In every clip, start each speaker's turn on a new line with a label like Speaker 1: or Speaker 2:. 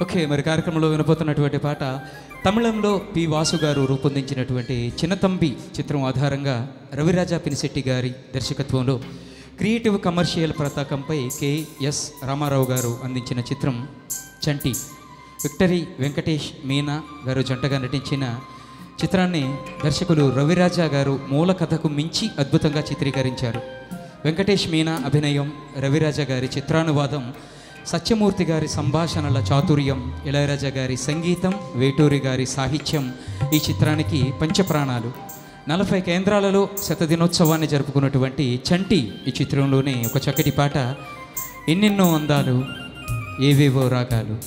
Speaker 1: Okay, మరి కార్యక్రమంలో వినపోతున్నటువంటి పాట తమిళంలో పి వాసు గారు రూపొందించినటువంటి చిన్నతంబి చిత్రం ఆధారంగా రవిరాజా పినిశెట్టి గారి దర్శకత్వంలో క్రియేటివ్ కమర్షియల్ పతాకంపై కెఎస్ రామారావు గారు అందించిన చిత్రం చంటి. విక్టరీ వెంకటేష్ మీనా గారు జంటగా నటించిన చిత్రాన్ని దర్శకులు రవిరాజా గారు మూల కథకు మించి అద్భుతంగా చిత్రీకరించారు. వెంకటేష్ మీనా అభినయం, రవిరాజా గారి చిత్రానువాదం, సత్యమూర్తి గారి సంభాషణల చాతుర్యం, ఇళయరాజా గారి సంగీతం, వేటూరి గారి సాహిత్యం ఈ చిత్రానికి పంచప్రాణాలు. 40 కేంద్రాలలో శతదినోత్సవాన్ని జరుపుకున్నటువంటి చంటి ఈ చిత్రంలోనే ఒక చక్కటి పాట, ఎన్నెన్నో అందాలు ఏవేవో రాగాలు.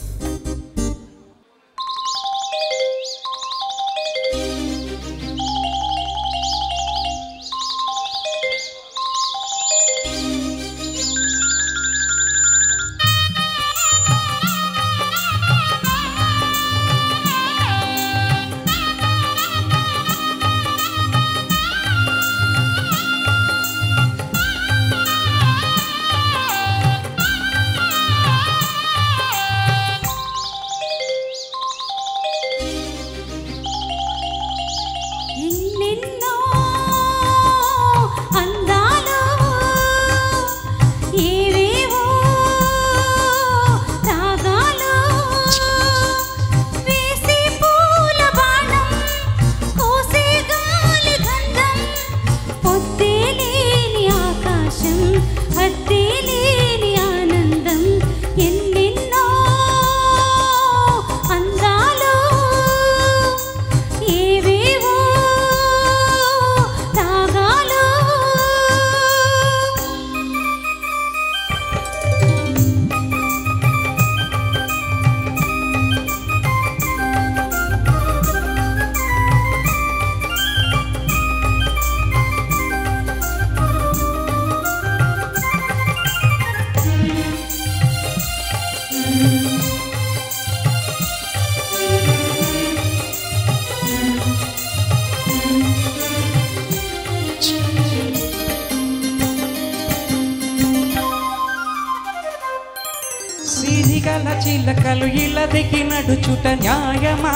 Speaker 1: సిరిగల చిలకలు ఇలా దిగినడుచుట న్యాయమా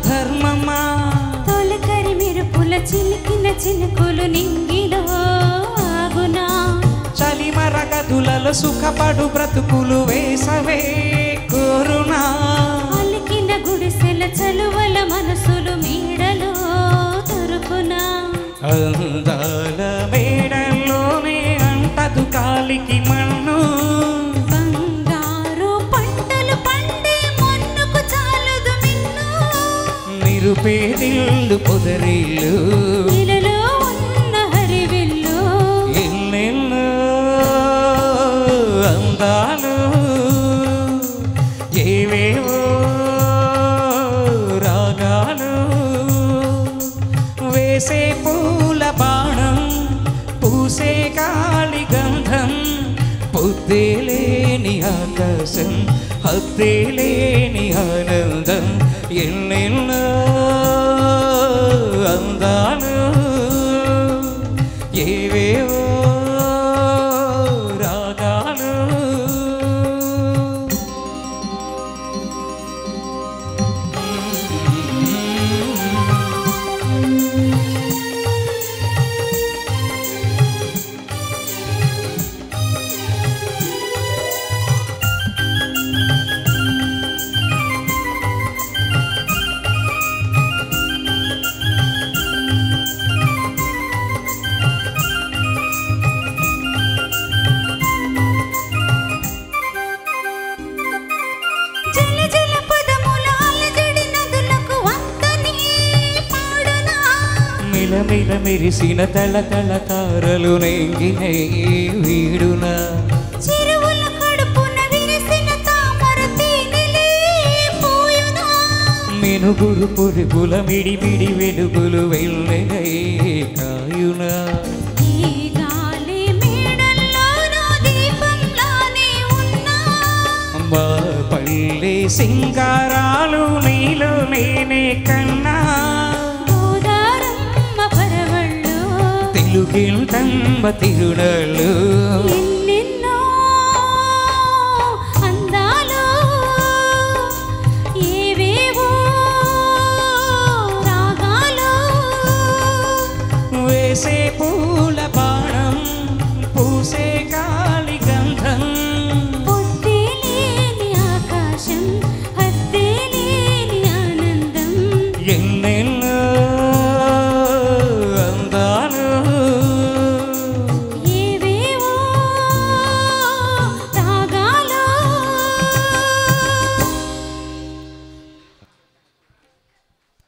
Speaker 1: ధర్మమా,
Speaker 2: తొలకరి మెరుపుల చిలికిన చినుకులు నింగిలో ఆగునా,
Speaker 1: చలిమర గదులలో సుఖపడు బ్రతుకులు వేసవే కోరునా,
Speaker 2: అలికిన గుడిసెల చలువల మనసులు మేడలో దొరుకునా,
Speaker 1: అందాల మేడల్లోనే అంటదు కాలికి మన్ను, నిరుపేదిల్లు పొదరిల్లు
Speaker 2: ఇలలో ఉన్న హరివిల్లు,
Speaker 1: ఎన్నెన్నో అందాలు ఏవేవో రాగాలు, వేసే పూల బాణం పూసే గాలి గంధం, పొద్దేలేని ఆకాశం హద్దేలేని ఆనందం, ఎన్నెన్నో అందాలు ఏవేవో రాగాలు. మిలమిల మెరిసిన తల తల తారలు నెంగినై వీడునా,
Speaker 2: చెరువుల కడుపున విరిసిన తామర తేనెలే పూయునా,
Speaker 1: మెనుగురు పురుగుల మిడిమిడి వెలుగులు వెళ్ళగై కాయునా,
Speaker 2: ఈ గాలి మేడల్లోనూ దీపంలానే ఉన్నా,
Speaker 1: మా పల్లె సింగారాలు నీలో నేనే కన్నా,
Speaker 2: గోదారమ్మ పరవళ్ళు
Speaker 1: తెలుగింతమ్మ తిరునాళ్ళు.